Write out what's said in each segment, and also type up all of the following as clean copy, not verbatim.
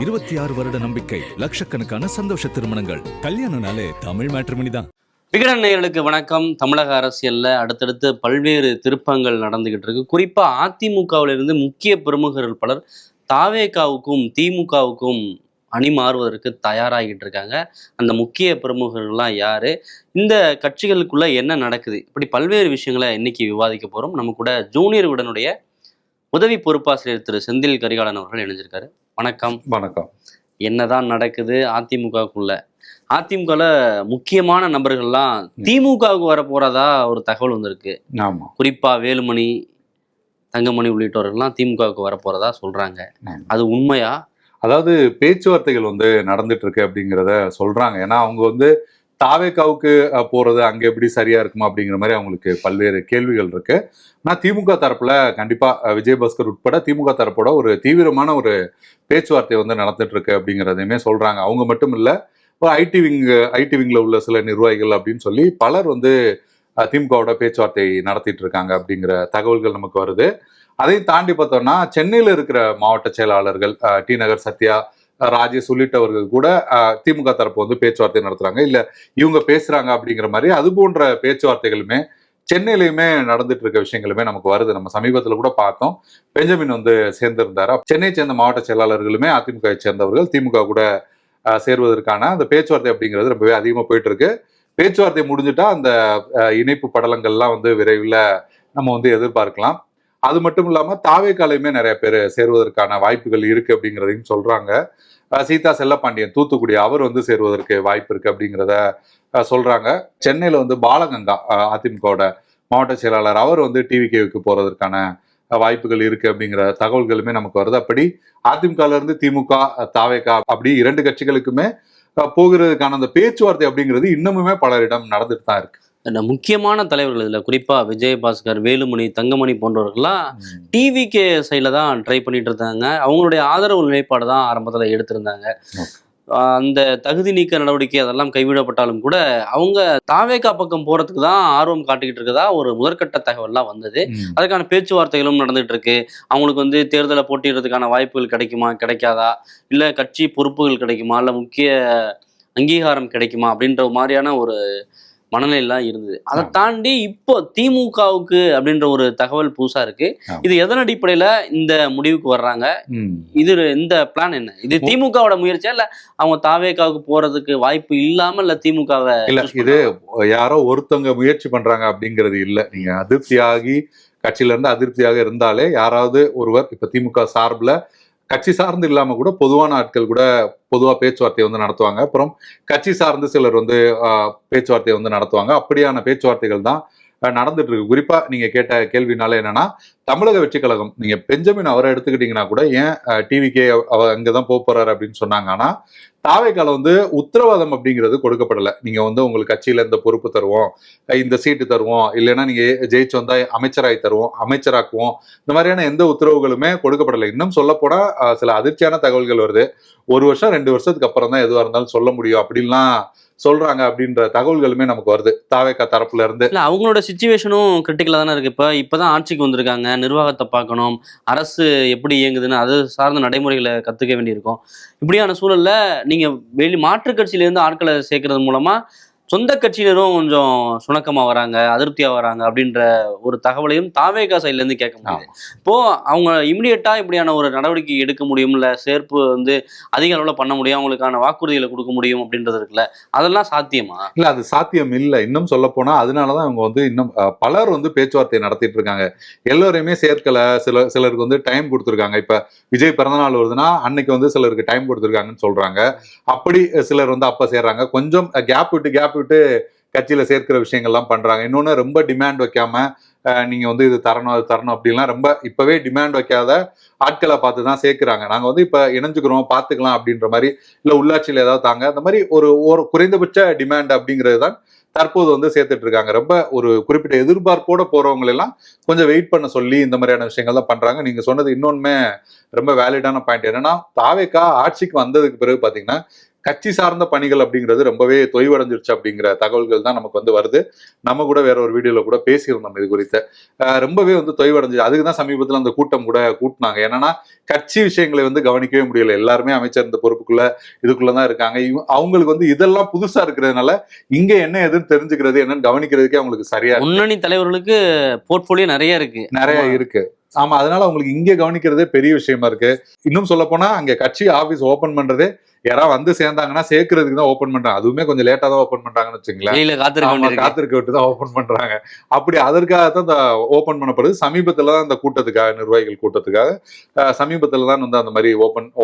26 வருட நம்பிக்கை, லட்சக்கணக்கான சந்தோஷ திருமணங்கள். கல்யாணம்னாலே தமிழ் மேட்ரிமோனி தான். விகடன் நேயர்களுக்கு வணக்கம். தமிழக அரசியல்ல அடுத்தடுத்து பல்வேறு திருப்பங்கள் நடந்துகிட்டு இருக்கு. குறிப்பா அதிமுகவிலிருந்து முக்கிய பிரமுகர்கள் பலர் தாவேகாவுக்கும் திமுகவுக்கும் அணி மாறுவதற்கு தயாராகிட்டு இருக்காங்க. அந்த முக்கிய பிரமுகர்கள்லாம் யாரு, இந்த கட்சிகளுக்குள்ள என்ன நடக்குது, இப்படி பல்வேறு விஷயங்களை இன்னைக்கு விவாதிக்க போறோம். நம்ம கூட ஜூனியர் விகடனுடைய உதவி பொறுப்பாசிரியர் திரு செந்தில் கரிகாலன் அவர்கள் இணைஞ்சிருக்காரு. வணக்கம். வணக்கம். என்னதான் நடக்குது அதிமுகவுக்குள்ள? அதிமுகல முக்கியமான நபர்கள்லாம் திமுகவுக்கு வர போறதா ஒரு தகவல் வந்திருக்கு. ஆமா. குறிப்பா வேலுமணி, தங்கமணி உள்ளிட்டவர்கள்லாம் திமுகவுக்கு வர போறதா சொல்றாங்க. அது உண்மையா? அதாவது பேச்சுவார்த்தைகள் நடந்துட்டு இருக்கு அப்படிங்கிறத சொல்றாங்க. ஏன்னா அவங்க தாவேகாவுக்கு போறது அங்க எப்படி சரியா இருக்குமா அப்படிங்கிற மாதிரி அவங்களுக்கு பல்வேறு கேள்விகள் இருக்கு. ஆனால் திமுக தரப்புல கண்டிப்பா விஜயபாஸ்கர் உட்பட திமுக தரப்போட ஒரு தீவிரமான ஒரு பேச்சுவார்த்தை நடந்துட்டு இருக்கு அப்படிங்கிறதையுமே சொல்றாங்க. அவங்க மட்டும் இல்ல, ஐடி விங்ல உள்ள சில நிர்வாகிகள் அப்படின்னு சொல்லி பலர் திமுகவோட பேச்சுவார்த்தை நடத்திட்டு இருக்காங்க அப்படிங்கிற தகவல்கள் நமக்கு வருது. அதையும் தாண்டி பார்த்தோம்னா சென்னையில இருக்கிற மாவட்ட செயலாளர்கள் டி நகர் சத்யா, ராஜேஷ் உள்ளிட்டவர்கள் கூட திமுக தரப்பு பேச்சுவார்த்தை நடத்துறாங்க, இல்ல இவங்க பேசுறாங்க அப்படிங்கிற மாதிரி அது போன்ற பேச்சுவார்த்தைகளுமே சென்னையிலுமே நடந்துட்டு இருக்க விஷயங்களுமே நமக்கு வருது. நம்ம சமீபத்தில் கூட பார்த்தோம், பெஞ்சமின் சேர்ந்திருந்தாரு. சென்னை சேர்ந்த மாவட்ட செயலாளர்களுமே அதிமுக சேர்ந்தவர்கள் திமுக கூட சேர்வதற்கான அந்த பேச்சுவார்த்தை அப்படிங்கிறது ரொம்பவே அதிகமாக போயிட்டு இருக்கு. பேச்சுவார்த்தை முடிஞ்சுட்டா அந்த இணைப்பு படலங்கள்லாம் விரைவில் நம்ம எதிர்பார்க்கலாம். அது மட்டும் இல்லாம தாவேகாலையுமே நிறைய பேர் சேருவதற்கான வாய்ப்புகள் இருக்கு அப்படிங்கிறதையும் சொல்றாங்க. சீதா செல்லப்பாண்டியன் தூத்துக்குடி அவர் சேருவதற்கு வாய்ப்பு இருக்கு அப்படிங்கிறத சொல்றாங்க. சென்னையில பாலகங்கா அதிமுகவோட மாவட்ட செயலாளர் அவர் டிவிகேவுக்கு போறதற்கான வாய்ப்புகள் இருக்கு அப்படிங்கிற தகவல்களுமே நமக்கு வருது. அப்படி அதிமுகல இருந்து திமுக, தாவேகா அப்படி இரண்டு கட்சிகளுக்குமே போகிறதுக்கான அந்த பேச்சுவார்த்தை அப்படிங்கிறது இன்னமுமே பலரிடம் நடந்துட்டு தான் இருக்கு. முக்கியமான தலைவர்கள் இதுல குறிப்பா விஜயபாஸ்கர், வேலுமணி, தங்கமணி போன்றவர்கள்லாம் டிவிகே சைட்ல தான் ட்ரை பண்ணிட்டு இருந்தாங்க. அவங்களுடைய ஆதரவு நிலைப்பாடு தான் ஆரம்பத்துல எடுத்திருந்தாங்க. அந்த தகுதி நீக்க நடவடிக்கை அதெல்லாம் கைவிடப்பட்டாலும் கூட அவங்க தாவேகா பக்கம் போறதுக்கு தான் ஆர்வம் காட்டிக்கிட்டு இருக்கதா ஒரு முதற்கட்ட தகவல்லாம் வந்தது. அதுக்கான பேச்சுவார்த்தைகளும் நடந்துட்டு இருக்கு. அவங்களுக்கு தேர்தலை போட்டியிடுறதுக்கான வாய்ப்புகள் கிடைக்குமா, கிடைக்காதா, இல்ல கட்சி பொறுப்புகள் கிடைக்குமா, இல்ல முக்கிய அங்கீகாரம் கிடைக்குமா அப்படின்ற மாதிரியான ஒரு மனநிலையெல்லாம் இருந்தது. அதை தாண்டி இப்போ திமுகவுக்கு அப்படின்ற ஒரு தகவல் புதுசா இருக்கு. இது எதன் அடிப்படையில இந்த முடிவுக்கு வர்றாங்க? இது இந்த பிளான் என்ன? இது திமுகவோட முயற்சியா, இல்ல அவங்க தாவேகாவுக்கு போறதுக்கு வாய்ப்பு இல்லாம இல்ல திமுகவை இல்ல இது யாரோ ஒருத்தவங்க முயற்சி பண்றாங்க அப்படிங்கிறது இல்ல. நீங்க அதிருப்தியாகி கட்சியில இருந்து அதிருப்தியாக இருந்தாலே யாராவது ஒருவர் இப்ப திமுக சார்பில் கட்சி சார்ந்து இல்லாம கூட பொதுவான ஆட்கள் கூட பொதுவா பேச்சுவார்த்தையை நடத்துவாங்க. அப்புறம் கட்சி சார்ந்து சிலர் பேச்சுவார்த்தையை நடத்துவாங்க. அப்படியான பேச்சுவார்த்தைகள் தான் நடந்துட்டு இருக்கு. குறிப்பா நீங்க கேட்ட கேள்வினால என்னன்னா, தமிழக வெற்றி கழகம், நீங்க பெஞ்சமின் அவரை எடுத்துக்கிட்டீங்கன்னா கூட ஏன் டிவிகே அங்கதான் போறாரு அப்படின்னு சொன்னாங்க. ஆனா தாவேகால உத்தரவாதம் அப்படிங்கிறது கொடுக்கப்படலை. நீங்க உங்களுக்கு கட்சியில இந்த பொறுப்பு தருவோம், இந்த சீட்டு தருவோம், இல்லைன்னா நீங்க ஜெயிச்சு வந்தா அமைச்சராகி தருவோம், அமைச்சராக்குவோம், இந்த மாதிரியான எந்த உத்தரவுகளுமே கொடுக்கப்படலை. இன்னும் சொல்ல போனா சில அதிர்ச்சியான தகவல்கள் வருது. 1 வருஷம் 2 வருஷத்துக்கு அப்புறம் தான் எதுவாக இருந்தாலும் சொல்ல முடியும் அப்படின்லாம் சொல்றாங்க அப்படின்ற தகவல்களுமே நமக்கு வருது தாவேகா தரப்புல இருந்து. இல்ல அவங்களோட சிச்சுவேஷனும் கிரிட்டிக்கலா தானே இருக்கு. இப்பதான் ஆட்சிக்கு வந்திருக்காங்க, நிர்வாகத்தை பார்க்கணும், அரசு எப்படி இயங்குதுன்னு அது சார்ந்த நடைமுறைகளை கத்துக்க வேண்டியிருக்கும். இப்படியான சூழல்ல நீங்க மாற்றுக் கட்சியில இருந்து ஆட்களை சேர்க்கறது மூலமா சொந்த கட்சியினரும் கொஞ்சம் சுணக்கமா வராங்க, அதிருப்தியா வராங்க அப்படின்ற ஒரு தகவலையும் தாவேகா சைட்ல இருந்து கேட்க முடியுது. இப்போ அவங்க இமிடியேட்டா இப்படியான ஒரு நடவடிக்கை எடுக்க முடியும், இல்ல சேர்ப்பு அதிக அளவுல பண்ண முடியும், அவங்களுக்கான வாக்குறுதிகளை கொடுக்க முடியும் அப்படின்றது இருக்குல்ல, அதெல்லாம் சாத்தியமா? இல்ல அது சாத்தியம் இல்லை. இன்னும் சொல்ல போனா அதனாலதான் அவங்க இன்னும் பலர் பேச்சுவார்த்தை நடத்திட்டு இருக்காங்க. எல்லோரையுமே சேர்க்கல. சிலருக்கு டைம் கொடுத்துருக்காங்க. இப்ப விஜய் பிறந்தநாள் வருதுன்னா அன்னைக்கு சிலருக்கு டைம் கொடுத்துருக்காங்கன்னு சொல்றாங்க. அப்படி சிலர் அப்ப சேர்றாங்க. கொஞ்சம் கேப் விட்டு கட்சியில சேர்க்கிற விஷயங்கள்லாம் பண்றாங்க. இன்னொன்னு ரொம்ப டிமாண்ட் வைக்காம நீங்க இது தரணும் அது தரணும் அப்படின்லாம் ரொம்ப இப்பவே டிமாண்ட் வைக்காத ஆட்களை பார்த்து தான் சேர்க்கிறாங்க. நாங்க இப்ப இணைஞ்சுக்கிறோம் பார்த்துக்கலாம் அப்படின்ற மாதிரி, இல்ல உள்ளாட்சியில ஏதாவது தாங்க, அந்த மாதிரி ஒரு குறைந்தபட்ச டிமாண்ட் அப்படிங்கிறது தான் தற்போது சேர்த்துட்டு இருக்காங்க. ரொம்ப ஒரு குறிப்பிட்ட எதிர்பார்ப்போட போறவங்க எல்லாம் கொஞ்சம் வெயிட் பண்ண சொல்லி இந்த மாதிரியான விஷயங்கள் தான் பண்றாங்க. நீங்க சொன்னது இன்னொன்னுமே ரொம்ப வேலிடான பாயிண்ட். என்னன்னா தாவேகா ஆட்சிக்கு வந்ததுக்கு பிறகு பாத்தீங்கன்னா கட்சி சார்ந்த பணிகள் அப்படிங்கிறது ரொம்பவே தொய்வடைஞ்சிருச்சு அப்படிங்கிற தகவல்கள் தான் நமக்கு வந்து வருது. நம்ம கூட வேற ஒரு வீடியோல கூட பேசியிருந்தோம் இது குறித்து. ரொம்பவே வந்து தொய்வடைஞ்சு, அதுக்கு தான் சமீபத்தில் அந்த கூட்டம் கூட கூட்டினாங்க. என்னன்னா கட்சி விஷயங்களை வந்து கவனிக்கவே முடியல. எல்லாருமே அமைச்சர் இந்த பொறுப்புக்குள்ள இதுக்குள்ளதான் இருக்காங்க. அவங்களுக்கு வந்து இதெல்லாம் புதுசா இருக்கிறதுனால இங்க என்ன எதுன்னு தெரிஞ்சுக்கிறது என்னன்னு கவனிக்கிறதுக்கே அவங்களுக்கு சரியா முன்னணி தலைவர்களுக்கு போர்ட்போலியோ நிறைய இருக்கு. ஆமா, அதனால அவங்களுக்கு இங்க கவனிக்கிறதே பெரிய விஷயமா இருக்கு. இன்னும் சொல்ல போனா அங்க கட்சி ஆபீஸ் ஓபன் பண்றதே யாராவது வந்து சேர்ந்தாங்கன்னா சேர்க்கறதுக்கு தான் ஓபன் பண்றாங்க. அதுவுமே கொஞ்சம் லேட்டா தான் ஓபன் பண்றாங்கன்னு வச்சுங்களேன். காத்திருக்க விட்டு தான் ஓபன் பண்றாங்க. அப்படி அதற்காகத்தான் இந்த ஓபன் பண்ணப்படுது. சமீபத்துல தான் இந்த கூட்டத்துக்காக, நிர்வாகிகள் கூட்டத்துக்காக சமீபத்துல தான் வந்து அந்த மாதிரி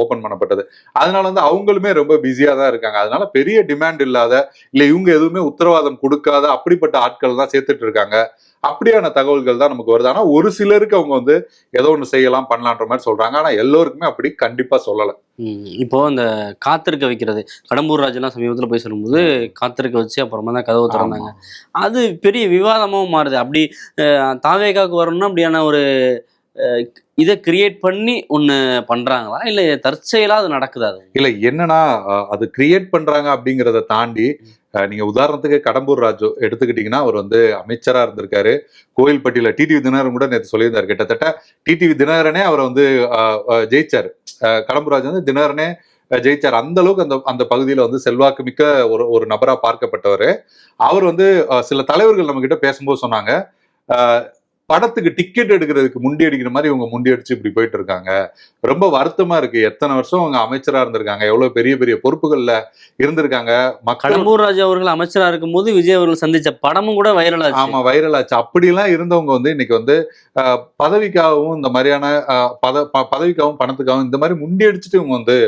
ஓபன் பண்ணப்பட்டது. அதனால வந்து அவங்களுமே ரொம்ப பிஸியா தான் இருக்காங்க. அதனால பெரிய டிமாண்ட் இல்லாத, இல்ல இவங்க எதுவுமே உத்தரவாதம் கொடுக்காத அப்படிப்பட்ட ஆட்கள் தான் சேர்த்துட்டு இருக்காங்க. அப்படியான தகவல்கள் தான் நமக்கு வருது. ஆனா ஒரு சிலருக்கு அவங்க வந்து ஏதோ ஒண்ணு செய்யலாம் பண்ணலான்ற மாதிரி சொல்றாங்க. ஆனா எல்லோருக்குமே அப்படி கண்டிப்பா சொல்லல. இப்போ அந்த காத்திருக்க வைக்கிறது, கடம்பூர் ராஜெல்லாம் சமீபத்தில் போய் சொல்லும்போது காத்திருக்க வச்சு அப்புறமா தான் கதவு திறந்தாங்க. அது பெரிய விவாதமாகவும் மாறுது. அப்படி தாவேகாவுக்கு வரணும்னா அப்படியான ஒரு இதை கிரியேட் பண்ணி ஒண்ணு பண்றாங்களா, இல்ல தற்செயலா அது நடக்குதா? அது இல்ல, என்னன்னா அது கிரியேட் பண்றாங்க அப்படிங்கறத தாண்டி, நீங்க உதாரணத்துக்கு கடம்பூர் ராஜு எடுத்துக்கிட்டீங்கன்னா, அவர் வந்து அமைச்சரா இருந்திருக்காரு. கோயில்பட்டியில டிடிவி தினகரன் கூட நேற்று சொல்லியிருந்தாரு. கிட்டத்தட்ட டிடிவி தினகரனே அவரை வந்து ஜெயிச்சாரு. கடம்பூர் ராஜு வந்து தினகரனே ஜெயிச்சார். அந்த அளவுக்கு அந்த பகுதியில வந்து செல்வாக்கு மிக்க ஒரு நபரா பார்க்கப்பட்டவர். அவர் வந்து சில தலைவர்கள் நம்ம கிட்ட பேசும்போது சொன்னாங்க, படத்துக்கு டிக்கெட் எடுக்கிறதுக்கு முண்டி அடிக்கிற மாதிரி இவங்க முண்டி அடிச்சு இப்படி போயிட்டு இருக்காங்க. ரொம்ப வருத்தமா இருக்கு. எத்தனை வருஷம் அவங்க அமைச்சரா இருந்திருக்காங்க, எவ்வளவு பெரிய பெரிய பொறுப்புகள்ல இருந்திருக்காங்க. கடம்பூர் ராஜு அவர்கள் அமைச்சரா இருக்கும் போது விஜய் அவர்கள் சந்திச்ச படமும் கூட வைரல் ஆச்சு. ஆமா, வைரல் ஆச்சு. அப்படிலாம் இருந்தவங்க வந்து இன்னைக்கு வந்து பதவிக்காகவும் இந்த மாதிரியான பதவிக்காகவும் பணத்துக்காகவும் இந்த மாதிரி முண்டி அடிச்சுட்டு இவங்க வந்து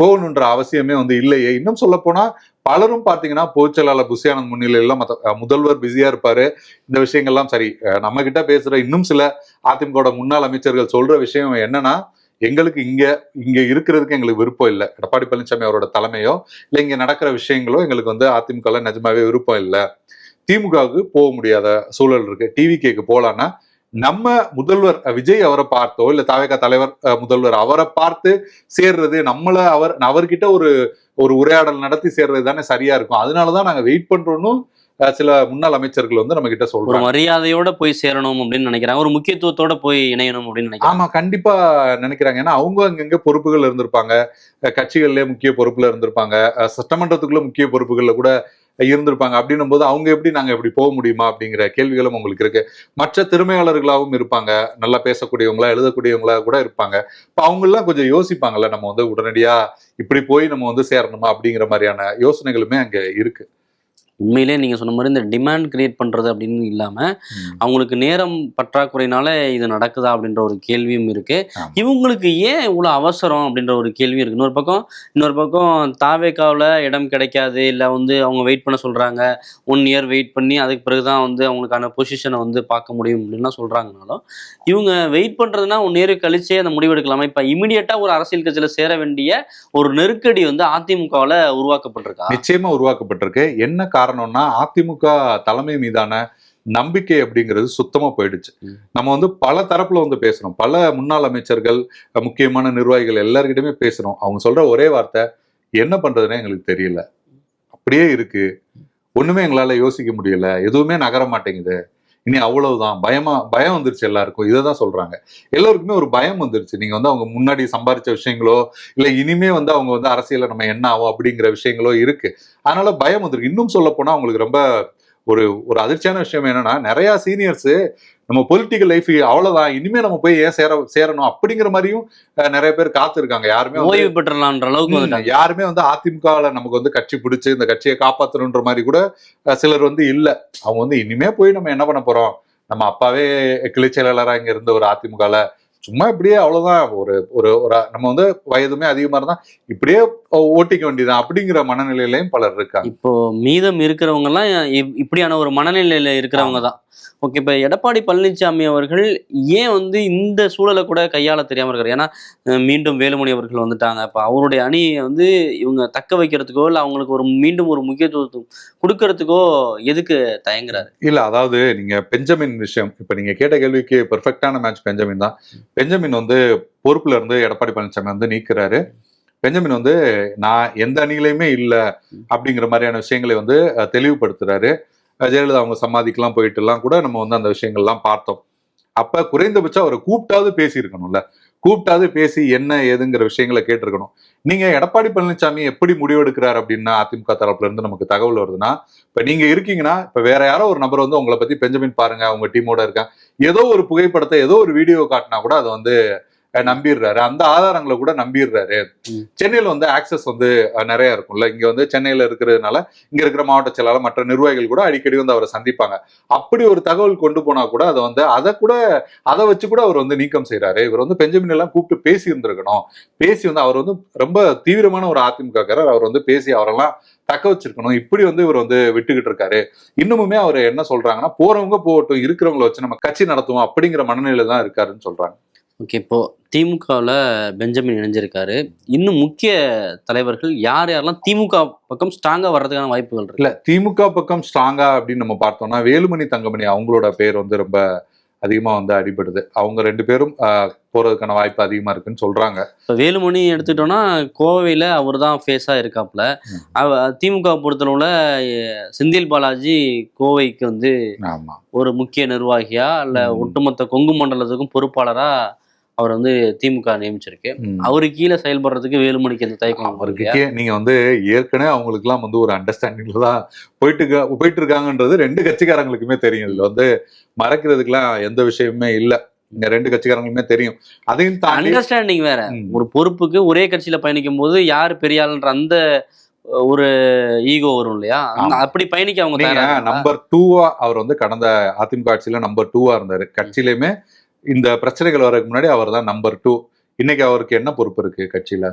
போகணுன்ற அவசியமே வந்து இல்லையே. இன்னும் சொல்ல போனா பலரும் பாத்தீங்கன்னா பொதுச்செயலாளர் புஷி ஆனந்த் முன்னிலையில முதல்வர் பிஸியா இருப்பாரு. இந்த விஷயங்கள்லாம் சரி. நம்ம கிட்ட பேசுற இன்னும் சில அதிமுக முன்னாள் அமைச்சர்கள் சொல்ற விஷயம் என்னன்னா, எங்களுக்கு இங்க இருக்கிறதுக்கு எங்களுக்கு விருப்பம் இல்லை. எடப்பாடி பழனிசாமி அவரோட தலைமையோ இல்ல இங்க நடக்கிற விஷயங்களோ எங்களுக்கு வந்து அதிமுக நிஜமாவே விருப்பம் இல்லை. திமுகவுக்கு போக முடியாத சூழல் இருக்கு. டிவிகேக்கு போலான்னா நம்ம முதல்வர் விஜய் அவரை பார்த்தோ இல்ல தாவேகா தலைவர் முதல்வர் அவரை பார்த்து சேர்றது, அவர்கிட்ட ஒரு உரையாடல் நடத்தி சேர்றது தானே சரியா இருக்கும். அதனாலதான் நாங்க வெயிட் பண்றோம்னு சில முன்னாள் அமைச்சர்கள் வந்து நம்ம கிட்ட சொல்றாங்க. மரியாதையோட போய் சேரணும் அப்படின்னு நினைக்கிறாங்க, ஒரு முக்கியத்துவத்தோட போய் இணையணும் அப்படின்னு நினைக்கிறாங்க. ஆமா, கண்டிப்பா நினைக்கிறாங்க. ஏன்னா அவங்க அங்கங்க பொறுப்புகள் இருந்திருப்பாங்க, கட்சிகள்லயே முக்கிய பொறுப்புல இருந்திருப்பாங்க, சட்டமன்றத்துக்குள்ள முக்கிய பொறுப்புகள்ல கூட இருந்திருப்பாங்க. அப்படின்னும் போது அவங்க எப்படி நாங்க எப்படி போக முடியுமா அப்படிங்கிற கேள்விகளும் உங்களுக்கு இருக்கு. மற்ற திறமையாளர்களாகவும் இருப்பாங்க, நல்லா பேசக்கூடியவங்களா எழுதக்கூடியவங்களா கூட இருப்பாங்க. இப்ப அவங்க எல்லாம் கொஞ்சம் யோசிப்பாங்கல்ல, நம்ம வந்து உடனடியா இப்படி போய் நம்ம வந்து சேரணுமா அப்படிங்கிற மாதிரியான யோசனைகளுமே அங்க இருக்கு. உண்மையிலே நீங்க சொன்ன மாதிரி இந்த டிமாண்ட் கிரியேட் பண்றது அப்படின்னு இல்லாம அவங்களுக்கு நேரம் பற்றாக்குறையினால இது நடக்குதா அப்படின்ற ஒரு கேள்வியும் இருக்கு. இவங்களுக்கு ஏன் இவ்வளவு அவசரம் அப்படின்ற ஒரு கேள்வி இருக்கு. இன்னொரு பக்கம் தாவேகாவில் இடம் கிடைக்காது, இல்லை வந்து அவங்க வெயிட் பண்ண சொல்றாங்க, 1 year வெயிட் பண்ணி அதுக்கு பிறகுதான் வந்து அவங்களுக்கான பொசிஷனை வந்து பார்க்க முடியும் அப்படின்லாம் சொல்றாங்கனாலும், இவங்க வெயிட் பண்றதுன்னா 1 year கழிச்சே அந்த முடிவெடுக்கலாமா? இப்ப இமிடியட்டா ஒரு அரசியல் கட்சியில சேர வேண்டிய ஒரு நெருக்கடி வந்து அதிமுகவில் உருவாக்கப்பட்டிருக்கா? நிச்சயமா உருவாக்கப்பட்டிருக்கு. என்ன காரணம்னா, அதிமுக தலைமை மீதான நம்பிக்கை அப்படிங்கிறது சுத்தமா போயிடுச்சு. நம்ம வந்து பல தரப்புல வந்து பேசுறோம், பல முன்னாள் அமைச்சர்கள், முக்கியமான நிர்வாகிகள் எல்லார்கிட்டயுமே பேசுறோம். அவங்க சொல்ற ஒரே வார்த்தை, என்ன பண்றதுன்னு எங்களுக்கு தெரியல, அப்படியே இருக்கு, ஒண்ணுமே எங்களால யோசிக்க முடியல, எதுவுமே நகர மாட்டேங்குது, இனி அவ்வளவுதான், பயம் வந்துருச்சு எல்லாருக்கும். இதைதான் சொல்றாங்க. எல்லாருக்குமே ஒரு பயம் வந்துருச்சு. நீங்க வந்து அவங்க முன்னாடி சம்பாதிச்ச விஷயங்களோ இல்ல இனிமே வந்து அவங்க வந்து அரசியல நம்ம என்ன ஆகும் அப்படிங்கிற விஷயங்களோ இருக்கு. அதனால பயம் வந்துருக்கு. இன்னும் சொல்ல போனா அவங்களுக்கு ரொம்ப ஒரு அதிர்ச்சியான விஷயம் என்னன்னா, நிறைய சீனியர்ஸ் நம்ம பொலிட்டிக்கல் லைஃப் அவ்வளவுதான், இனிமே நம்ம போய் ஏன் சேரணும் அப்படிங்கிற மாதிரியும் நிறைய பேர் காத்து இருக்காங்க. யாருமே வந்து அதிமுகவில் நமக்கு வந்து கட்சி பிடிச்சு இந்த கட்சியை காப்பாற்றணுன்ற மாதிரி கூட சிலர் வந்து இல்ல. அவங்க வந்து இனிமே போய் நம்ம என்ன பண்ண போறோம், நம்ம அப்பாவே கிளைச்செயலாளரா இங்க இருந்த ஒரு அதிமுகல சும்மா இப்படியே அவ்வளவுதான், ஒரு நம்ம வந்து வயதுமே அதிகமா இருந்தா இப்படியே ஓட்டிக்க வேண்டியதான் அப்படிங்கிற மனநிலையிலையும் பலர் இருக்காங்க. இப்போ மீதம் இருக்கிறவங்க எல்லாம் இப்படியான ஒரு மனநிலையில இருக்கிறவங்க தான். ஓகே, இப்போ எடப்பாடி பழனிசாமி அவர்கள் ஏன் வந்து இந்த சூழலை கூட கையாள தெரியாம இருக்காரு? ஏன்னா மீண்டும் வேலுமணி அவர்கள் வந்துட்டாங்க. இப்போ அவருடைய அணியை வந்து இவங்க தக்க வைக்கிறதுக்கோ இல்லை அவங்களுக்கு மீண்டும் ஒரு முக்கியத்துவம் கொடுக்கறதுக்கோ எதுக்கு தயங்குறாரு? இல்ல, அதாவது நீங்க பெஞ்சமின் விஷயம், இப்ப நீங்க கேட்ட கேள்விக்கு பெர்ஃபெக்டான மேட்ச் பெஞ்சமின் தான். பெஞ்சமின் வந்து பொறுப்புல இருந்து எடப்பாடி பழனிசாமி வந்து நீக்கிறாரு. பெஞ்சமின் வந்து நான் எந்த அணியிலையுமே இல்லை அப்படிங்கிற மாதிரியான விஷயங்களை வந்து தெளிவுபடுத்துறாரு. ஜெயலலிதா அவங்க சமாதிக்கெல்லாம் போயிட்டு எல்லாம் கூட நம்ம வந்து அந்த விஷயங்கள்லாம் பார்த்தோம். அப்ப குறைந்தபட்சம் அவரை கூப்பிட்டாவது பேசியிருக்கணும்ல, கூப்பிட்டாவது பேசி என்ன ஏதுங்கிற விஷயங்களை கேட்டிருக்கணும். நீங்க எடப்பாடி பழனிசாமி எப்படி முடிவெடுக்கிறார் அப்படின்னா அதிமுக தரப்புல இருந்து நமக்கு தகவல் வருதுன்னா, இப்ப நீங்க இருக்கீங்கன்னா இப்ப வேற யாரோ ஒரு நபர் வந்து உங்களை பத்தி பெஞ்சமின் பாருங்க உங்க டீமோட இருக்காங்க, ஏதோ ஒரு புகைப்படத்தை ஏதோ ஒரு வீடியோ காட்டினா கூட அதை வந்து நம்பிடுறாரு, அந்த ஆதாரங்களை கூட நம்பிடுறாரு. சென்னையில வந்து ஆக்சஸ் வந்து நிறைய இருக்கும்ல, இங்க வந்து சென்னையில இருக்கிறதுனால இங்க இருக்கிற மாவட்ட செயலாளர் மற்ற நிர்வாகிகள் கூட அடிக்கடி வந்து அவரை சந்திப்பாங்க. அப்படி ஒரு தகவல் கொண்டு போனா கூட அதை வந்து அதை வச்சு கூட அவர் வந்து நீக்கம் செய்யறாரு. இவர் வந்து பெஞ்சமின் எல்லாம் கூப்பிட்டு பேசி இருந்திருக்கணும். பேசி வந்து அவர் வந்து ரொம்ப தீவிரமான ஒரு அதிமுகக்காரர், அவர் வந்து பேசி அவரெல்லாம் தக்க வச்சிருக்கணும். இப்படி வந்து இவர் வந்து விட்டுக்கிட்டு இருக்காரு. இன்னுமுமே அவர் என்ன சொல்றாங்கன்னா, போறவங்க போகட்டும், இருக்கிறவங்களை வச்சு நம்ம கட்சி நடத்துவோம் அப்படிங்கிற மனநிலையில தான் இருக்காருன்னு சொல்றாங்க. ஓகே, இப்போ திமுகவில் பெஞ்சமின் இணைஞ்சிருக்காரு. இன்னும் முக்கிய தலைவர்கள் யார் யாரெல்லாம் திமுக பக்கம் ஸ்ட்ராங்கா வர்றதுக்கான வாய்ப்புகள் இருக்கு? இல்ல, திமுக பக்கம் ஸ்ட்ராங்கா அப்படின்னு நம்ம பார்த்தோம்னா வேலுமணி தங்கமணி அவங்களோட பேர் வந்து ரொம்ப அதிகமா வந்து அடிபடுது. அவங்க 2 பேரும் போறதுக்கான வாய்ப்பு அதிகமா இருக்குன்னு சொல்றாங்க. இப்போ வேலுமணி எடுத்துக்கிட்டோம்னா கோவையில் அவர் தான் ஃபேஸாக இருக்காப்புல. திமுக பொறுத்தளவுல செந்தில் பாலாஜி கோவைக்கு வந்து ஒரு முக்கிய நிர்வாகியா இல்ல ஒட்டுமொத்த கொங்கு மண்டலத்துக்கும் பொறுப்பாளரா அவர் வந்து திமுக நியமிச்சிருக்கு. அவரு கீழே செயல்படுறதுக்கு வேலுமணிக்கு எந்த தயக்கம் அவருக்கு? நீங்க வந்து ஏற்கனவே அவங்களுக்கு எல்லாம் வந்து ஒரு அண்டர்ஸ்டாண்டிங்ல தான் போயிட்டு இருக்காங்கன்றது 2 கட்சிக்காரங்களுக்குமே தெரியும். இதுல வந்து மறைக்கிறதுக்கெல்லாம் எந்த விஷயமுமே இல்ல. இந்த 2 கட்சிக்காரங்களுமே தெரியும். அதையும் தாண்டி அண்டர்ஸ்டாண்டிங் வேற. ஒரு பொறுப்புக்கு ஒரே கட்சியில பயணிக்கும் போது யாரு பெரிய ஆளுன்ற அந்த ஒரு ஈகோ வரும் இல்லையா, அப்படி பயணிக்க அவங்க நம்பர் 2வா அவர் வந்து கடந்த அதிமுக ஆட்சியில நம்பர் 2வா இருந்தாரு. கட்சியிலுமே இந்த பிரச்சனைகள் வரதுக்கு முன்னாடி அவர் தான் நம்பர் 2. இன்னைக்கு அவருக்கு என்ன பொறுப்பு இருக்கு கட்சியில?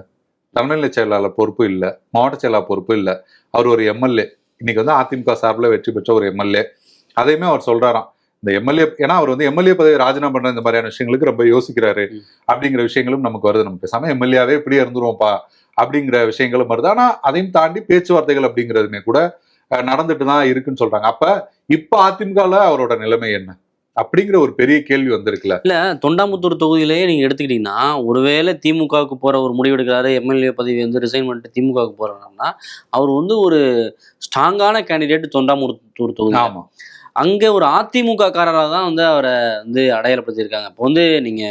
தலைமைநிலை செயலாளர் பொறுப்பு இல்ல, மாவட்ட செயலாளர் பொறுப்பு இல்ல, அவர் ஒரு எம்எல்ஏ. இன்னைக்கு வந்து அதிமுக சார்பில் வெற்றி பெற்ற ஒரு எம்எல்ஏ. அதையுமே அவர் சொல்றாராம், இந்த எம்எல்ஏ, ஏன்னா அவர் வந்து எம்எல்ஏ பதவி ராஜினாமா பண்ற இந்த மாதிரியான விஷயங்களுக்கு ரொம்ப யோசிக்கிறாரு அப்படிங்கிற விஷயங்களும் நமக்கு வருது. நம்ம பேசாம எம்எல்ஏவே இப்படியே இருந்துருவோம்ப்பா அப்படிங்கிற விஷயங்களும் வருது. ஆனா அதையும் தாண்டி பேச்சுவார்த்தைகள் அப்படிங்கிறதுமே கூட நடந்துட்டு தான் இருக்குன்னு சொல்றாங்க. அப்ப இப்ப அதிமுகல அவரோட நிலைமை என்ன அப்படிங்கிற ஒரு பெரிய கேள்வி வந்திருக்குல்ல. இல்ல, தொண்டாமுத்தூர் தொகுதியிலேயே நீங்க எடுத்துக்கிட்டீங்கன்னா, ஒருவேளை திமுகவுக்கு போற ஒரு முடிவு எடுக்கிறாரு, எம்எல்ஏ பதவி வந்து ரிசைன் பண்ணிட்டு திமுகவுக்கு போறாருன்னா, அவர் வந்து ஒரு ஸ்ட்ராங்கான கேண்டிடேட் தொண்டாமுத்தூர் தொகுதி. ஆமா, அங்க ஒரு அதிமுக காரராக தான் வந்து அவரை வந்து அடையாளப்படுத்தியிருக்காங்க. இப்போ வந்து நீங்க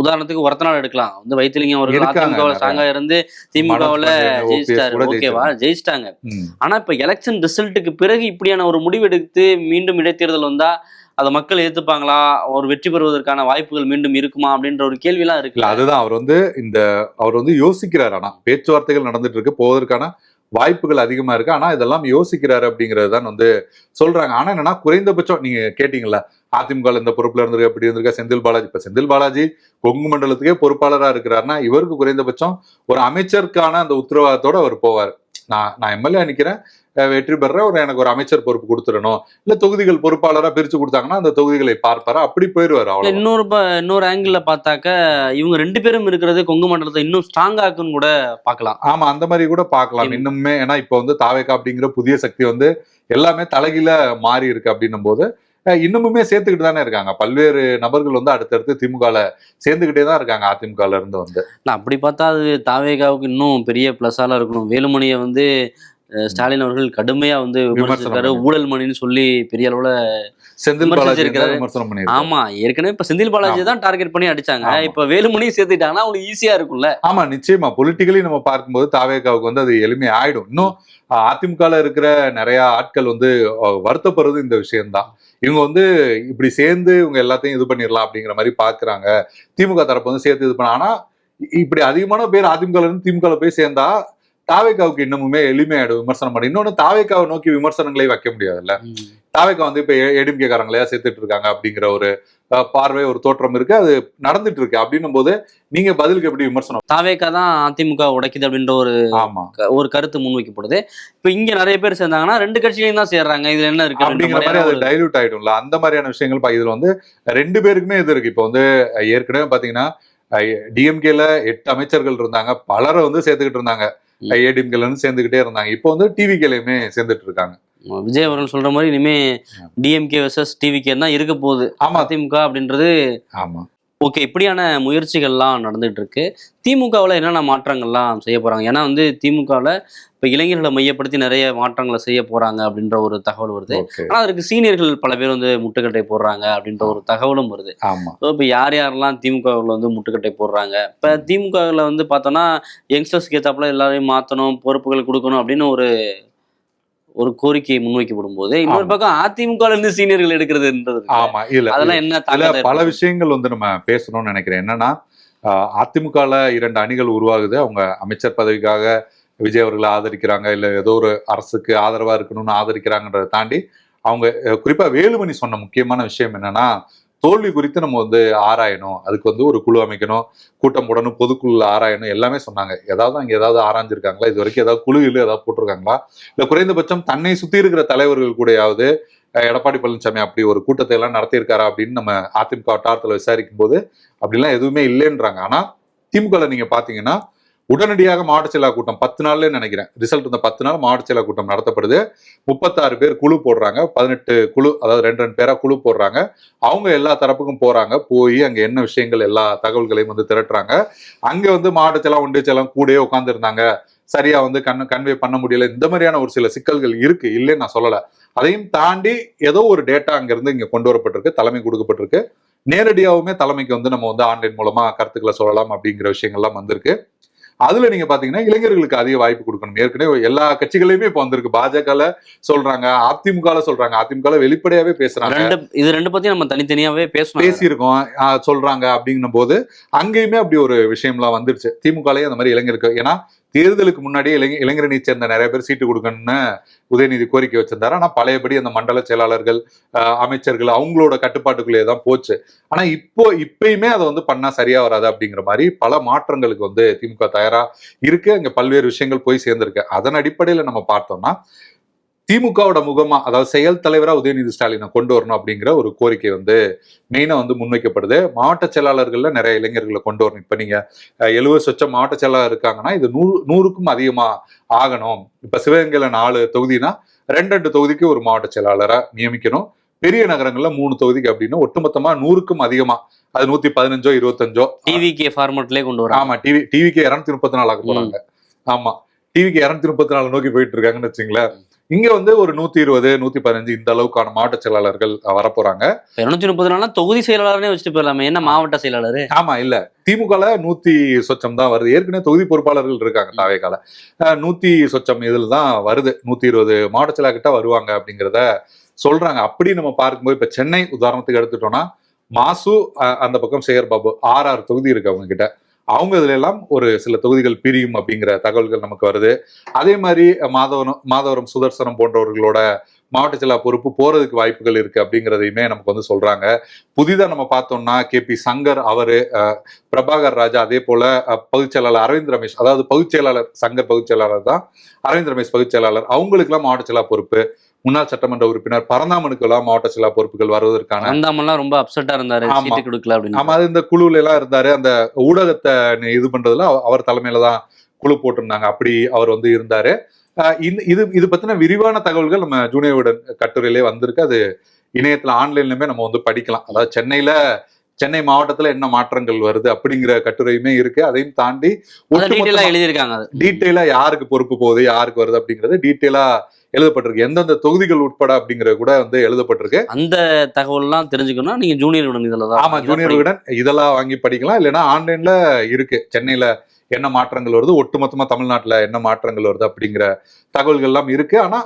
உதாரணத்துக்கு ஒருத்தநாள் எடுக்கலாம், வந்து வைத்திலிங்கம் அவர்கள் அதிமுகவில் ஸ்ட்ராங்கா இருந்து திமுகவில் ஜெயிச்சிட்டாரு, ஓகேவா, ஜெயிச்சிட்டாங்க. ஆனா இப்ப எலெக்ஷன் ரிசல்ட்டுக்கு பிறகு இப்படியான ஒரு முடிவு எடுத்து மீண்டும் இடைத்தேர்தல் வந்தா அதை மக்கள் ஏத்துப்பாங்களா, ஒரு வெற்றி பெறுவதற்கான வாய்ப்புகள் மீண்டும் இருக்குமா அப்படின்ற ஒரு கேள்வி எல்லாம் இருக்குல்ல. அதுதான் அவர் வந்து யோசிக்கிறாரு. ஆனா பேச்சுவார்த்தைகள் நடந்துட்டு இருக்கு, போவதற்கான வாய்ப்புகள் அதிகமா இருக்கு. ஆனா இதெல்லாம் யோசிக்கிறாரு அப்படிங்கிறது தான் வந்து சொல்றாங்க. ஆனா என்னன்னா, குறைந்தபட்சம் நீங்க கேட்டீங்கல்ல, அதிமுக இந்த பொறுப்புல இருந்திருக்க எப்படி இருந்திருக்க செந்தில் பாலாஜி. இப்ப செந்தில் பாலாஜி கொங்கு மண்டலத்துக்கே பொறுப்பாளரா இருக்கிறாருன்னா இவருக்கு குறைந்தபட்சம் ஒரு அமைச்சருக்கான அந்த உத்தரவாதத்தோட அவர் போவார். நான் எம்எல்ஏ நிக்கிறேன், வெற்றி பெற எனக்கு ஒரு அமைச்சர் பொறுப்பு கொடுத்துடணும், இல்ல தொகுதிகள் பொறுப்பாளரா பிரிச்சு கொடுத்தாங்கன்னா அந்த தொகுதிகளை பார்ப்பாரா, அப்படி போயிருவாரு. இன்னொரு ஆங்கிள் பார்த்தாக்க இவங்க 2 பேரும் இருக்கிறது கொங்கு மண்டலத்தை இன்னும் ஸ்ட்ராங்கா இருக்குன்னு கூட பார்க்கலாம். ஆமா, அந்த மாதிரி கூட பார்க்கலாம் இன்னுமே. ஏன்னா இப்ப வந்து தாவேகா அப்படிங்கிற புதிய சக்தி வந்து எல்லாமே தலைகீழ மாறி இருக்கு அப்படின்னும் போது இன்னுமுமே சேர்த்துக்கிட்டு தானே இருக்காங்க. பல்வேறு நபர்கள் வந்து அடுத்தடுத்து திமுகல சேர்ந்துகிட்டே தான் இருக்காங்க அதிமுகல இருந்து வந்து. அப்படி பார்த்தா அது தாவேகாவுக்கு இன்னும் பெரிய பிளஸால இருக்கணும். வேலுமணியை வந்து ஸ்டாலின் அவர்கள் கடுமையா வந்து விமர்சிச்சிருக்காரு, ஊழல் மணின்னு சொல்லி பெரிய அளவுல செந்தில் பாலாஜி இருக்காரு. ஆமா, ஏற்கனவே இப்ப செந்தில் பாலாஜி தான் டார்கெட் பண்ணி அடிச்சாங்க. இப்ப வேலுமணியும் சேர்த்துட்டாங்கன்னா அவங்களுக்கு ஈஸியா இருக்கும்ல. ஆமா, நிச்சயமா பொலிட்டிக்கலி நம்ம பார்க்கும்போது தாவேகாவுக்கு வந்து அது எளிமையா ஆயிடும். இன்னும் அதிமுகல இருக்கிற நிறைய ஆட்கள் வந்து வருத்தப்படுறது இந்த விஷயம்தான். இவங்க வந்து இப்படி சேர்ந்து இவங்க எல்லாத்தையும் இது பண்ணிடலாம் அப்படிங்கிற மாதிரி பாக்குறாங்க. திமுக தரப்பு வந்து சேர்த்து இது பண்ண, ஆனா இப்படி அதிகமான பேர் அதிமுக இருந்து திமுக போய் சேர்ந்தா தாவேகாவுக்கு இன்னமுமே எளிமையாயிடும் விமர்சனம் பண்ணி. இன்னொன்னு, தாவேகாவை நோக்கி விமர்சனங்களை வைக்க முடியாதுல்ல. தாவேகா வந்து இப்ப ஏடிஎம்கே காரங்களையா சேர்த்துட்டு இருக்காங்க அப்படிங்கிற ஒரு பார்வை, ஒரு தோற்றம் இருக்கு, அது நடந்துட்டு இருக்கு. அப்படின்னும் போது நீங்க பதிலுக்கு எப்படி விமர்சனம்? தாவேகா தான் அதிமுக உடைக்குது அப்படின்ற ஒரு கருத்து முன்வைக்கப்படுது. இப்ப இங்க நிறைய பேர் சேர்ந்தாங்கன்னா 2 கட்சிகளையும் தான் சேர்றாங்க, இதுல என்ன இருக்கு அப்படிங்கிற மாதிரி அது டைல்யூட் ஆயிடும்ல. அந்த மாதிரியான விஷயங்கள் இதுல வந்து 2 பேருக்குமே இது இருக்கு. இப்ப வந்து ஏற்கனவே பாத்தீங்கன்னா டிஎம்கேல 8 அமைச்சர்கள் இருந்தாங்க, பலரை வந்து சேர்த்துக்கிட்டு இருந்தாங்க, ஏடிஎம்கேல சேர்ந்துகிட்டே இருந்தாங்க. இப்போ வந்து டிவிகேலயுமே சேர்ந்துட்டு இருக்காங்க. விஜய் அவர்கள் சொல்ற மாதிரி இனிமே டிஎம்கே வெர்சஸ் டிவிகே தான் இருக்க போகுது அதிமுக அப்படின்றது. ஆமா, ஓகே, இப்படியான முயற்சிகள்லாம் நடந்துட்டு இருக்கு. திமுகவில் என்னென்ன மாற்றங்கள்லாம் செய்ய போறாங்க? ஏன்னா வந்து திமுகவில் இப்போ இளைஞர்களை மையப்படுத்தி நிறைய மாற்றங்களை செய்ய போறாங்க அப்படின்ற ஒரு தகவல் வருது. ஓகே. ஆனால் அதற்கு சீனியர்கள் பல பேர் வந்து முட்டுக்கட்டை போடுறாங்க அப்படின்ற ஒரு தகவலும் வருது. ஆமா. ஸோ இப்போ யார் யாரெல்லாம் திமுகவில் வந்து முட்டுக்கட்டை போடுறாங்க? இப்போ திமுகவில் வந்து பார்த்தோன்னா யங்ஸ்டர்ஸ்க்கு ஏற்றாப்புல எல்லாரையும் மாற்றணும், பொறுப்புகள் கொடுக்கணும் அப்படின்னு ஒரு ஒரு கோரிக்கை முன்வைக்கப்படும் போது, இன்னொரு ஆமா. பக்கம் அதிமுகவில் இருந்து சீனியர்கள் எடுக்கிறதுன்றது இருக்கு. ஆமா. இல்ல அதெல்லாம் என்ன இதுல தாக்கத்தை பல ஏற்படுத்தும்? விஷயங்கள் வந்து நம்ம பேசணும்னு நினைக்கிறேன். என்னன்னா அதிமுகல 2 அணிகள் உருவாகுது. அவங்க அமைச்சர் பதவிக்காக விஜய் அவர்களை ஆதரிக்கிறாங்க, இல்ல ஏதோ ஒரு அரசுக்கு ஆதரவா இருக்கணும்னு ஆதரிக்கிறாங்கன்றதை தாண்டி அவங்க குறிப்பா வேலுமணி சொன்ன முக்கியமான விஷயம் என்னன்னா, தோல்வி குறித்து நம்ம வந்து ஆராயணும், அதுக்கு வந்து ஒரு குழு அமைக்கணும், கூட்டம் போடணும், பொதுக்குழுல ஆராயணும், எல்லாமே சொன்னாங்க. அங்க ஏதாவது ஆராய்ஞ்சிருக்காங்களா? இது வரைக்கும் ஏதாவது குழுவில் ஏதாவது போட்டிருக்காங்களா? இல்ல குறைந்தபட்சம் தன்னை சுத்தி இருக்கிற தலைவர்கள் கூடயாவது எடப்பாடி பழனிசாமி அப்படி ஒரு கூட்டத்தை எல்லாம் நடத்தியிருக்காரா அப்படின்னு நம்ம அதிமுக வட்டாரத்துல விசாரிக்கும் போது அப்படிலாம் எதுவுமே இல்லைன்றாங்க. ஆனா திமுகல நீங்க பாத்தீங்கன்னா உடனடியாக மாவட்ட செயலா கூட்டம் 10 நாள்ல நினைக்கிறேன் ரிசல்ட் இந்த 10 நாள் மாவட்ட செயலா கூட்டம் நடத்தப்படுது. 36 பேர் குழு போடுறாங்க, 18 குழு, அதாவது 2 பேரா குழு போடுறாங்க. அவங்க எல்லா தரப்புக்கும் போறாங்க, போய் அங்க என்ன விஷயங்கள் எல்லா தகவல்களையும் வந்து திரட்டுறாங்க. அங்க வந்து மாவட்ட செயலா ஒன்றிய செயலாம் கூடயே உட்கார்ந்து இருந்தாங்க, சரியா வந்து கன்வே பண்ண முடியல, இந்த மாதிரியான ஒரு சில சிக்கல்கள் இருக்கு, இல்லைன்னு நான் சொல்லல. அதையும் தாண்டி ஏதோ ஒரு டேட்டா அங்க இருந்து இங்க கொண்டு வரப்பட்டிருக்கு, தலைமை கொடுக்கப்பட்டிருக்கு. நேரடியாகவுமே தலைமைக்கு வந்து நம்ம வந்து ஆன்லைன் மூலமா கருத்துக்களை சொல்லலாம் அப்படிங்கிற விஷயங்கள்லாம் வந்திருக்கு. அதுல நீங்க பாத்தீங்கன்னா இளைஞர்களுக்கு அதிக வாய்ப்பு கொடுக்கணும். ஏற்கனவே எல்லா கட்சிகளையுமே இப்ப வந்திருக்கு. பாஜகல சொல்றாங்க, அதிமுகல சொல்றாங்க, அதிமுகல வெளிப்படையாவே பேசுறாங்க. இது ரெண்டு பத்தியும் நம்ம தனித்தனியாவே பேசியிருக்கோம் சொல்றாங்க. அப்படிங்கும் போது அங்கேயுமே அப்படி ஒரு விஷயம்லாம் வந்துருச்சு. திமுகலயே அந்த மாதிரி இளைஞருக்கு, ஏன்னா தேர்தலுக்கு முன்னாடியே இளைஞரணி சேர்ந்த நிறைய பேர் சீட்டு கொடுக்கணும்னு உதயநிதி கோரிக்கை வச்சிருந்தாரு. ஆனா பழையபடி அந்த மண்டல செயலாளர்கள், அமைச்சர்கள் அவங்களோட கட்டுப்பாட்டுக்குள்ளேயே தான் போச்சு. ஆனா இப்பயுமே அதை வந்து பண்ணா சரியா வராது அப்படிங்கிற மாதிரி பல மாற்றங்களுக்கு வந்து திமுக தயாரா இருக்கு. அங்க பல்வேறு விஷயங்கள் போய் சேர்ந்திருக்கு. அதன் அடிப்படையில நம்ம பார்த்தோம்னா திமுகவோட முகமா, அதாவது செயல் தலைவரா உதயநிதி ஸ்டாலினை கொண்டு வரணும் அப்படிங்கிற ஒரு கோரிக்கை வந்து மெயினா வந்து முன்வைக்கப்படுது. மாவட்ட செயலாளர்கள்ல நிறைய இளைஞர்களை கொண்டு வரணும். இப்ப நீங்க 70 மாவட்ட செயலாளர் இருக்காங்கன்னா இது 100க்கும் அதிகமா ஆகணும். இப்ப சிவகங்கையில 4 தொகுதினா 2 தொகுதிக்கு ஒரு மாவட்ட செயலாளரை நியமிக்கணும். பெரிய நகரங்கள்ல 3 தொகுதிக்கு அப்படின்னு ஒட்டுமொத்தமா 100க்கும் அதிகமா, அது 115 25 டிவிகே ஃபார்மட்லயே கொண்டு வராங்க. ஆமா, டிவிக்கு 234 ஆக போறாங்க. ஆமா, டிவிக்கு 234 நோக்கி போயிட்டு இருக்காங்கன்னு வச்சுங்களேன். இங்க வந்து ஒரு 120 115 இந்த அளவுக்கான மாவட்ட செயலாளர்கள் வரப்போறாங்க. 234 தொகுதி செயலாளரே வச்சுட்டு போயிடலாமே, என்ன மாவட்ட செயலாளர்? ஆமா, இல்ல திமுகல 100 தான் வருது. ஏற்கனவே தொகுதி பொறுப்பாளர்கள் இருக்காங்க தாவேகால. 100 இதுல தான் வருது. 120 மாவட்ட செயலாளர் கிட்ட வருவாங்க அப்படிங்கிறத சொல்றாங்க. அப்படி நம்ம பார்க்கும்போது இப்ப சென்னை உதாரணத்துக்கு எடுத்துட்டோம்னா மாசு, அந்த பக்கம் சேகர் பாபு 6 தொகுதி இருக்கு அவங்க கிட்ட. அவங்க இதுல எல்லாம் ஒரு சில தொகுதிகள் பிரியும் அப்படிங்கிற தகவல்கள் நமக்கு வருது. அதே மாதிரி மாதவரம் சுதர்சனம் போன்றவர்களோட மாவட்ட செயலா பொறுப்பு போறதுக்கு வாய்ப்புகள் இருக்கு அப்படிங்கிறதையுமே நமக்கு வந்து சொல்றாங்க. புதிதா நம்ம பார்த்தோம்னா KP சங்கர், அவரு பிரபாகர் ராஜா, அதே போல பொதுச் செயலாளர் அரவிந்த் ரமேஷ், அதாவது பொதுச் செயலாளர் சங்கர் பொதுச் செயலாளர் தான், அரவிந்த் ரமேஷ் பொதுச் செயலாளர், அவங்களுக்கு எல்லாம் மாவட்ட செயலா பொறுப்பு. முன்னாள் சட்டமன்ற உறுப்பினர் பரந்தாமனுக்கு எல்லாம் மாவட்ட செயலா பொறுப்புகள் வருவதற்கான, பரந்தாமன்லாம் ரொம்ப அப்செட்டா இருந்தாரு, சீட்டு கொடுக்கல அப்படின்னு. ஆமா, அது இந்த குழுல எல்லாம் இருந்தாரு. அந்த ஊடகத்தை இது பண்றதுல அவர் தலைமையில தான் குழு போட்டிருந்தாங்க. அப்படி அவர் வந்து இருந்தாரு. இது பத்தின விரிவான தகவல்கள் நம்ம ஜூனியர் கட்டுரையிலே வந்திருக்கு. அது இணையத்துல ஆன்லைன்லயுமே நம்ம வந்து படிக்கலாம். அதாவது சென்னை மாவட்டத்துல என்ன மாற்றங்கள் வருது அப்படிங்கிற கட்டுரையுமே இருக்கு. அதையும் தாண்டி எழுதியிருக்காங்க. டீட்டெயிலா யாருக்கு பொறுப்பு போகுது, யாருக்கு வருது அப்படிங்கிறது டீட்டெயிலா எழுதப்பட்டிருக்கு. எந்தெந்த தொகுதிகள் உட்பட அப்படிங்கறது கூட வந்து எழுதப்பட்டிருக்கு. அந்த தகவல் எல்லாம் தெரிஞ்சுக்கணும் நீங்க ஜூனியர் விகடன் இதெல்லாம். ஆமா, ஜூனியர் விகடன் இதெல்லாம் வாங்கி படிக்கலாம். இல்லைன்னா ஆன்லைன்ல இருக்கு. சென்னையில என்ன மாற்றங்கள் வருது, ஒட்டுமொத்தமா தமிழ்நாட்டுல என்ன மாற்றங்கள் வருது அப்படிங்கிற தகவல்கள் எல்லாம் இருக்கு. ஆனா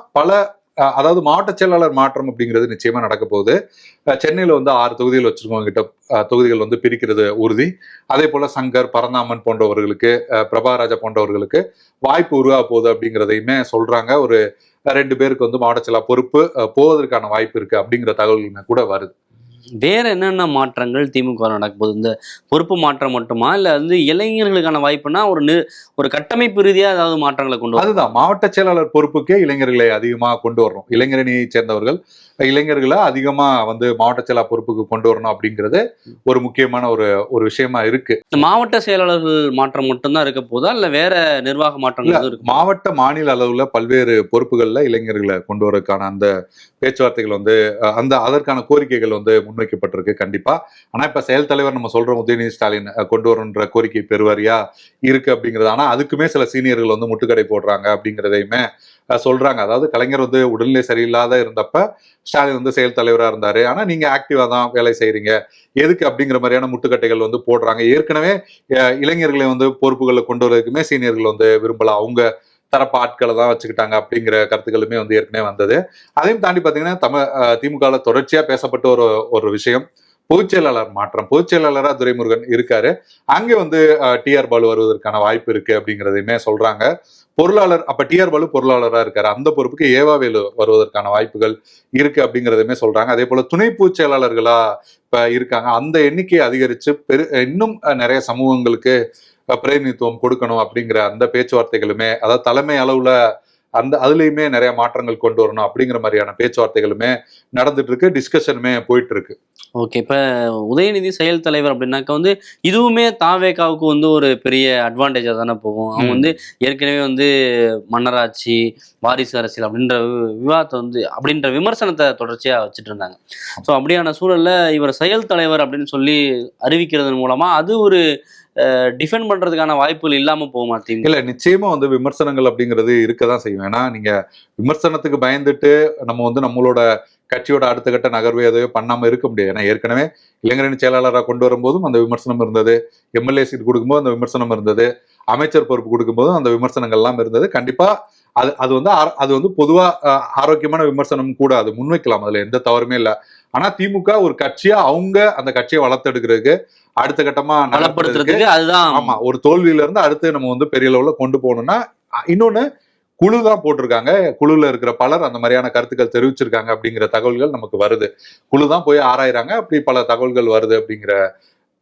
அதாவது மாவட்ட செயலாளர் மாற்றம் அப்படிங்கிறது நிச்சயமா நடக்க போகுது. சென்னையில வந்து 6 தொகுதிகள் வச்சிருக்கவங்க கிட்ட தொகுதிகள் வந்து பிரிக்கிறது உறுதி. அதே போல சங்கர், பரந்தாமன் போன்றவர்களுக்கு, பிரபாராஜா போன்றவர்களுக்கு வாய்ப்பு உருவா போகுது அப்படிங்கிறதையுமே சொல்றாங்க. ஒரு 2 பேருக்கு வந்து மாவட்ட செயலா பொறுப்பு போவதற்கான வாய்ப்பு இருக்கு அப்படிங்கிற தகவல்களுமே கூட வருது. வேற என்னென்ன மாற்றங்கள் திமுக நடக்க போகுது? இந்த பொறுப்பு மாற்றம் மட்டுமா, இல்ல வந்து இளைஞர்களுக்கான வாய்ப்புனா ஒரு கட்டமைப்பு ரீதியா ஏதாவது மாற்றங்களை கொண்டு வரும்? அதுதான், மாவட்ட செயலாளர் பொறுப்புக்கே இளைஞர்களை அதிகமா கொண்டு வரணும். இளைஞரணியை சேர்ந்தவர்கள் இளைஞர்களை அதிகமா வந்து மாவட்ட செயலாளர் பொறுப்புக்கு கொண்டு வரணும் அப்படிங்கிறது ஒரு முக்கியமான ஒரு விஷயமா இருக்கு. இந்த மாவட்ட செயலாளர்கள் மாற்றம் மட்டும்தான் இருக்க போதா, இல்ல வேற நிர்வாக மாற்றங்கள் இருக்கு? மாவட்ட மாநில அளவுல பல்வேறு பொறுப்புகள்ல இளைஞர்களை கொண்டு வரதுக்கான அந்த பேச்சுவார்த்தைகள் வந்து அதற்கான கோரிக்கைகள் வந்து முன்வைக்கப்பட்டிருக்கு கண்டிப்பா. ஆனா இப்ப செயல் தலைவர் நம்ம சொல்றோம் உதயநிதி ஸ்டாலின் கொண்டு வரன்ற கோரிக்கை பெறுவாரியா இருக்கு அப்படிங்கிறது. ஆனா அதுக்குமே சில சீனியர்கள் வந்து முட்டுக்கடை போடுறாங்க அப்படிங்கிறதையுமே சொல்றாங்க. அதாவது கலைஞர் வந்து உடல்நிலை சரியில்லாத இருந்தப்ப ஸ்டாலின் வந்து செயல் தலைவராக இருந்தாரு. ஆனா நீங்க ஆக்டிவா தான் வேலை செய்றீங்க, எதுக்கு அப்படிங்கிற மாதிரியான முட்டுக்கட்டைகள் வந்து போடுறாங்க. ஏற்கனவே இளைஞர்களை வந்து பொறுப்புகளில் கொண்டு வரதுக்குமே சீனியர்கள் வந்து விரும்பல, அவங்க தரப்பு ஆட்களை தான் வச்சுக்கிட்டாங்க அப்படிங்கிற கருத்துக்களுமே வந்து ஏற்கனவே வந்தது. அதையும் தாண்டி பாத்தீங்கன்னா திமுக தொடர்ச்சியா பேசப்பட்ட ஒரு விஷயம் பொதுச் செயலாளர் மாற்றம். பொதுச் செயலாளரா துரைமுருகன் இருக்காரு, அங்கே வந்து டிஆர் பாலு வருவதற்கான வாய்ப்பு இருக்கு அப்படிங்கிறதையுமே சொல்றாங்க. பொருளாளர் அப்ப டிஆர் பாலு பொருளாளராக இருக்காரு, அந்த பொறுப்புக்கு ஏவாவேலு வருவதற்கான வாய்ப்புகள் இருக்கு அப்படிங்கிறதுமே சொல்றாங்க. அதே போல துணை பொதுச் செயலாளர்களா இப்ப இருக்காங்க, அந்த எண்ணிக்கையை அதிகரிச்சு இன்னும் நிறைய சமூகங்களுக்கு பிரதிநிதித்துவம் கொடுக்கணும் அப்படிங்கிற அந்த பேச்சுவார்த்தைகளுமே, அதாவது தலைமை அளவுல அதுலயுமே நிறைய மாற்றங்கள் கொண்டு வரணும் அப்படிங்கிற மாதிரியான பேச்சுவார்த்தைகளுமே நடந்துட்டு இருக்கு, டிஸ்கஷனுமே போயிட்டு இருக்கு. ஓகே, இப்ப உதயநிதி செயல் தலைவர் அப்படின்னாக்க வந்து இதுவுமே தாவேகாவுக்கு வந்து ஒரு பெரிய அட்வான்டேஜா தானே போகும். அவங்க வந்து ஏற்கனவே வந்து மன்னராட்சி, வாரிசு அரசியல் அப்படின்ற விவாதத்தை வந்து அப்படின்ற விமர்சனத்தை தொடர்ச்சியா வச்சுட்டு இருந்தாங்க. ஸோ அப்படியான சூழல்ல இவர் செயல் தலைவர் அப்படின்னு சொல்லி அறிவிக்கிறதன் மூலமா அது ஒரு டிஃபெண்ட் பண்றதுக்கான வாய்ப்புகள் இல்லாம போகுமா திமுக? இல்ல, நிச்சயமா வந்து விமர்சனங்கள் அப்படிங்கிறது இருக்கதான் செய்யும். ஏன்னா நீங்க விமர்சனத்துக்கு பயந்துட்டு நம்ம வந்து நம்மளோட கட்சியோட அடுத்த கட்ட நகர்வு எதையோ பண்ணாம இருக்க முடியாது. ஏன்னா ஏற்கனவே இளைஞரணி செயலாளராக கொண்டு வரும்போதும் அந்த விமர்சனம் இருந்தது, எம்எல்ஏ சீட் கொடுக்கும்போது அந்த விமர்சனம் இருந்தது, அமைச்சர் பொறுப்பு கொடுக்கும்போதும் அந்த விமர்சனங்கள் எல்லாம் இருந்தது. கண்டிப்பா அது வந்து பொதுவா ஆரோக்கியமான விமர்சனம் கூட, அது முன்வைக்கலாம், அதுல எந்த தவறுமே இல்லை. ஆனா திமுக ஒரு கட்சியா அவங்க அந்த கட்சியை வளர்த்தெடுக்கிறதுக்கு அடுத்த கட்டமா பலப்படுத்துறதுக்கு அதுதான். ஆமா, ஒரு தோல்வியில இருந்து அடுத்து நம்ம வந்து பெரிய அளவுல கொண்டு போகணும்னா, இன்னொன்னு குழு தான் போட்டிருக்காங்க, குழுல இருக்கிற பலர் அந்த மாதிரியான கருத்துக்கள் தெரிவிச்சிருக்காங்க அப்படிங்கிற தகவல்கள் நமக்கு வருது. குழு தான் போய் ஆராயிறாங்க, அப்படி பல தகவல்கள் வருது அப்படிங்கிற,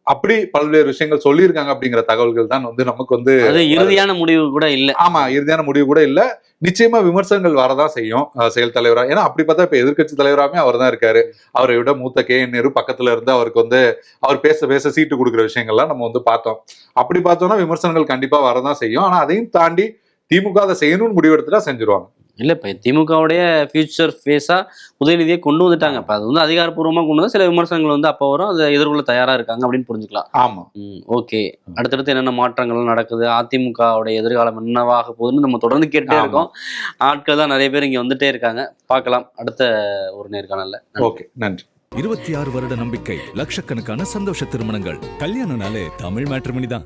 அப்படி பல்வேறு விஷயங்கள் சொல்லியிருக்காங்க அப்படிங்கிற தகவல்கள் தான் வந்து நமக்கு வந்து இறுதியான முடிவு கூட இல்ல. ஆமா, இறுதியான முடிவு கூட இல்ல. நிச்சயமா விமர்சனங்கள் வரதான் செய்யும் செயல் தலைவரா. ஏன்னா அப்படி பார்த்தா இப்ப எதிர்கட்சி தலைவராமே அவர் தான் இருக்காரு. அவரை விட மூத்த KN நேரு பக்கத்துல இருந்து அவருக்கு வந்து அவர் பேச சீட்டு கொடுக்குற விஷயங்கள்லாம் நம்ம வந்து பார்த்தோம். அப்படி பார்த்தோம்னா விமர்சனங்கள் கண்டிப்பா வரதான் செய்யும். ஆனா அதையும் தாண்டி திமுக அதை செய்யணும்னு முடிவெடுத்துட்டா செஞ்சிருவாங்க. இல்ல, இப்ப திமுகவுடைய ஃபியூச்சர் ஃபேஸா உதயநிதியை கொண்டு வந்துட்டாங்க. இப்ப அது வந்து அதிகாரப்பூர்வமா கொண்டு வந்து சில விமர்சனங்கள் வந்து அப்போ வரும், அதை எதிர்கொள்ள தயாரா இருக்காங்க அப்படின்னு புரிஞ்சுக்கலாம். ஆமா. ஓகே, அடுத்தடுத்து என்னென்ன மாற்றங்கள் நடக்குது, அதிமுகவுடைய எதிர்காலம் என்னவாக போகுதுன்னு நம்ம தொடர்ந்து கேட்டே இருக்கோம். ஆட்கள் தான் நிறைய பேர் இங்க வந்துட்டே இருக்காங்க, பார்க்கலாம் அடுத்த ஒரு நேர்காணல்ல. ஓகே, நன்றி. 26 வருட நம்பிக்கை, லட்சக்கணக்கான சந்தோஷ திருமணங்கள். கல்யாணம்னாலே தமிழ் மேட்ரிமோனி தான்.